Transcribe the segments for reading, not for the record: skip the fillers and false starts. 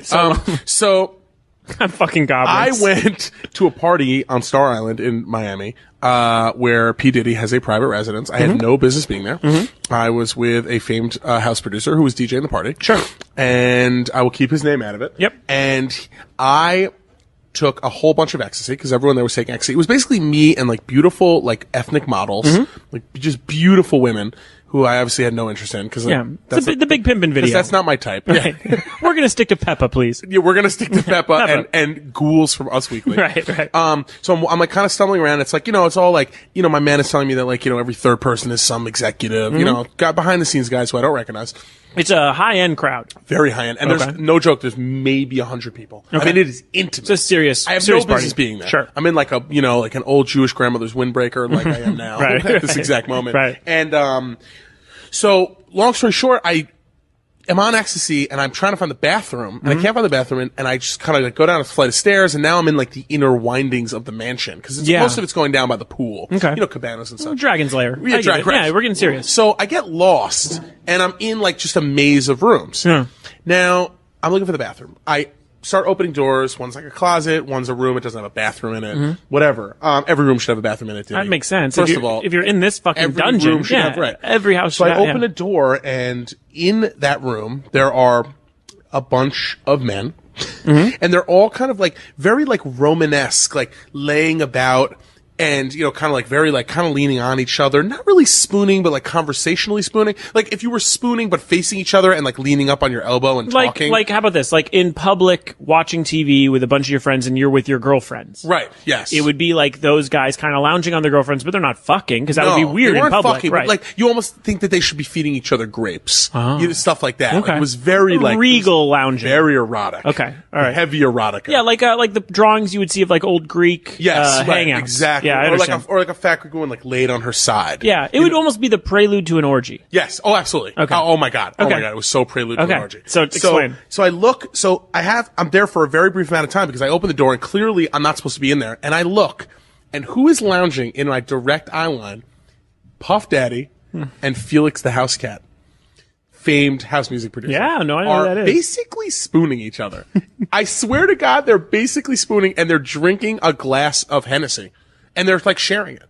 So I'm fucking goblins. I went to a party on Star Island in Miami, where P. Diddy has a private residence. I had no business being there. I was with a famed house producer who was DJing the party. Sure. And I will keep his name out of it. Yep. And I took a whole bunch of ecstasy because everyone there was taking ecstasy. It was basically me and like beautiful like ethnic models, like just beautiful women who I obviously had no interest in because that's the big pimpin' video. That's not my type. Right. Yeah. We're gonna stick to Peppa, please. Yeah, we're gonna stick to Peppa and ghouls from Us Weekly. Right. So I'm like kind of stumbling around. It's like, it's all like, my man is telling me that like, every third person is some executive, got behind the scenes guys who I don't recognize. It's a high-end crowd. Very high-end. And there's no joke, there's maybe 100 people. Okay. I mean, it is intimate. It's a serious I have serious no business party. being there. Sure. I'm in like a, like an old Jewish grandmother's windbreaker like I am now Right. at this exact moment. Right. And, so long story short, I am on ecstasy and I'm trying to find the bathroom and I can't find the bathroom and I just kind of like go down a flight of stairs and now I'm in like the inner windings of the mansion because most of it's going down by the pool. Okay. Cabanas and stuff. Dragon's Lair. Yeah, Yeah, we're getting serious. So I get lost and I'm in like just a maze of rooms. Yeah. Now I'm looking for the bathroom. I start opening doors. One's like a closet. One's a room. It doesn't have a bathroom in it. Whatever. Every room should have a bathroom in it. That makes sense. First of all, if you're in this fucking every dungeon, room should have, right. Every house So should I have, open a door, and in that room there are a bunch of men, and they're all kind of like very like Romanesque, like laying about. And, kind of like very like kind of leaning on each other, not really spooning, but like conversationally spooning. Like if you were spooning, but facing each other and like leaning up on your elbow and talking. Like, how about this? Like in public, watching TV with a bunch of your friends and you're with your girlfriends. Right. Yes. It would be like those guys kind of lounging on their girlfriends, but they're not fucking because that would be weird they in weren't public. Fucking, right. But like you almost think that they should be feeding each other grapes. Stuff like that. Okay. Like, it was very like regal lounging. Very erotic. Okay. All right. Heavy erotica. Yeah, like the drawings you would see of like old Greek right, hangouts. Exactly. Yeah, I understand. Or like a fat Greek woman like laid on her side. Yeah, it would almost be the prelude to an orgy. Yes. Oh, absolutely. Okay. Oh my god. Oh Okay. my god. It was so prelude to an orgy. So explain. So I look. So I'm there for a very brief amount of time because I open the door and clearly I'm not supposed to be in there. And I look, and who is lounging in my direct eye line? Puff Daddy and Felix the House Cat, famed house music producer. Yeah, no, I know are who that is. basically spooning each other. I swear to God, they're basically spooning and they're drinking a glass of Hennessy, and they're like sharing it.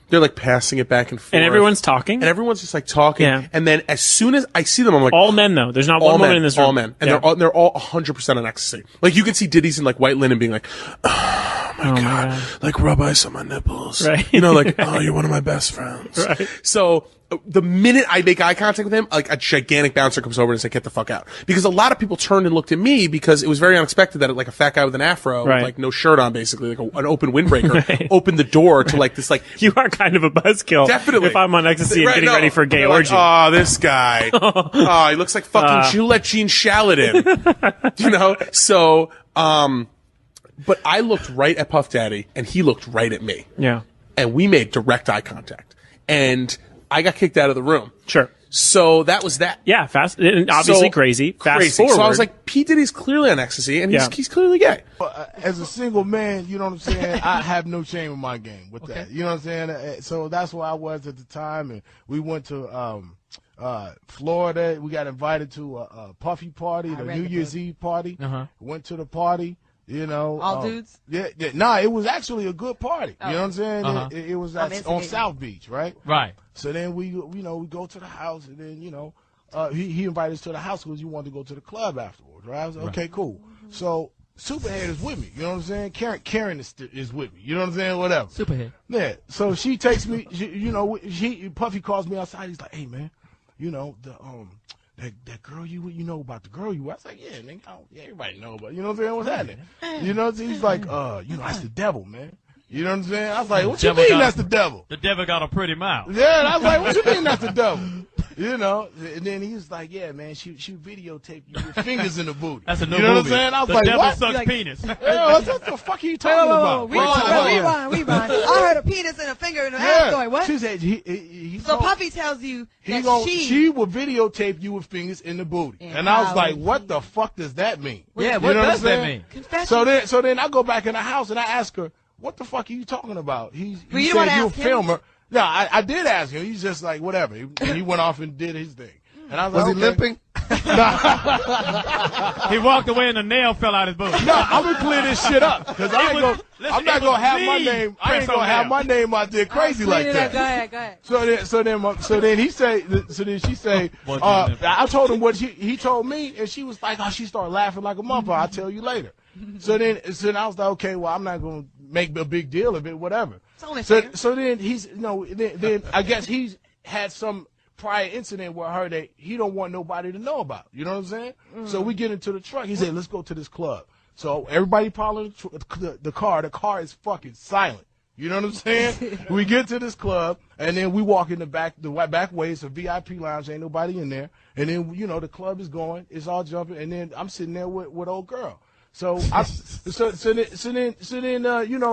They're like passing it back and forth. And everyone's talking? And everyone's just like talking. Yeah. And then as soon as I see them, I'm like, all men though. There's not one woman in this room. all men. And they're all 100% on ecstasy. Like you can see Diddy's in like white linen being like, oh my God. Like rub ice on my nipples. Right. Like, oh, you're one of my best friends. Right. So the minute I make eye contact with him, like a gigantic bouncer comes over and says, get the fuck out. Because a lot of people turned and looked at me because it was very unexpected that like a fat guy with an afro, with like no shirt on basically, like an open windbreaker, opened the door to like this like. You are kind of a buzzkill. Definitely. If I'm on ecstasy and getting ready for a gay orgy. Like, oh, this guy. Oh, he looks like fucking Gillette Gene Shaladin. So, but I looked right at Puff Daddy and he looked right at me. Yeah. And we made direct eye contact. And I got kicked out of the room. Sure. So that was that. Yeah, fast and obviously crazy. Fast forward. So I was like, P. Diddy's clearly on ecstasy, and he's clearly gay. As a single man, you know what I'm saying, I have no shame in my game with that. You know what I'm saying? So that's where I was at the time, and we went to Florida. We got invited to a Puffy party, the New Year's Eve party. Went to the party. All dudes? Yeah. Nah, it was actually a good party. You know what I'm saying? It was on South Beach, right? Right. So then we go to the house, and then, he invited us to the house because he wanted to go to the club afterwards, right? I was like, okay, cool. So Superhead is with me, you know what I'm saying? Karen is with me, you know what I'm saying? Whatever. Superhead. Yeah. So she takes me, Puffy calls me outside. He's like, hey, man, that girl you know about the girl you. I was like, yeah, nigga, everybody know about. You know what I'm saying? What's happening? He's like, that's the devil, man. You know what I'm saying? I was like, what you mean that's the devil? The devil got a pretty mouth. Yeah, and I was like, what you mean that's the devil? And then he was like, yeah, man, she videotaped you with fingers in the booty. That's a new You know movie. what I'm saying? I was the like, devil what? sucks penis. Yeah, what the fuck are you talking about? Rewind. I heard a penis and a finger in the ass going, what? She said, so Puffy tells you she will videotape you with fingers in the booty. And I was like, what the fuck does that mean? Yeah, what does that mean? Confession. So then I go back in the house and I ask her, what the fuck are you talking about? He Well, you said wanna you a ask him? filmer. No, I did ask him. He's just like, whatever. He went off and did his thing. And I was Was like, he okay. limping? He walked away and a nail fell out his boot. No, I'm gonna clear this shit up because I ain't gonna. I'm not gonna have my name. I ain't gonna have my name out there crazy like that. Go ahead. So then he say. So then she say. I told him what he told me, and she was like, "Oh," she started laughing like a motherfucker. I'll tell you later. So then I was like, "Okay, well, I'm not gonna make a big deal of it, whatever." So then he's then I guess he's had some prior incident with her that he don't want nobody to know about. You know what I'm saying? So we get into the truck. He said, "Let's go to this club." So everybody following the car. The car is fucking silent. You know what I'm saying? We get to this club, and then we walk in the back way. It's a VIP lounge. Ain't nobody in there. And then, the club is going. It's all jumping. And then I'm sitting there with old girl. So then,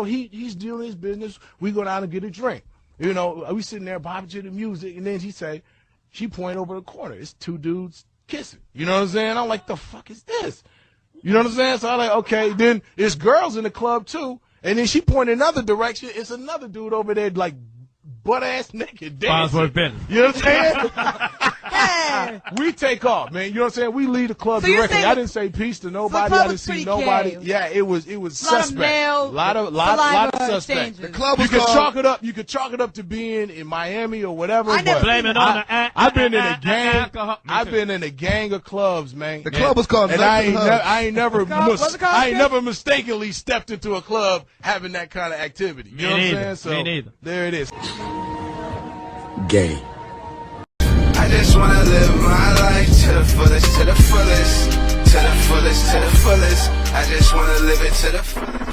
he's doing his business. We go down and get a drink. We sitting there bobbing to the music, and then she point over the corner. It's two dudes kissing. You know what I'm saying? I'm like, the fuck is this? You know what I'm saying? So I'm like, okay. Then there's girls in the club too, and then she point another direction. It's another dude over there, like butt ass naked dancing. You know what I'm saying? Hey. We take off, man. You know what I'm saying? We leave the club directly. I didn't say peace to nobody. I didn't see nobody. Gay. Yeah, it was suspect. A lot of suspect. The club was chalk it up. You could chalk it up to being in Miami or whatever. Blame it on I've been in a gang. alcohol. I've been in a gang of clubs, man. The club was called. And I ain't never mistakenly stepped into a club having that kind of activity. You know what I'm saying? So Me neither. there it is. Gay. I just wanna live my life to the fullest, to the fullest, to the fullest, to the fullest. I just wanna live it to the fullest.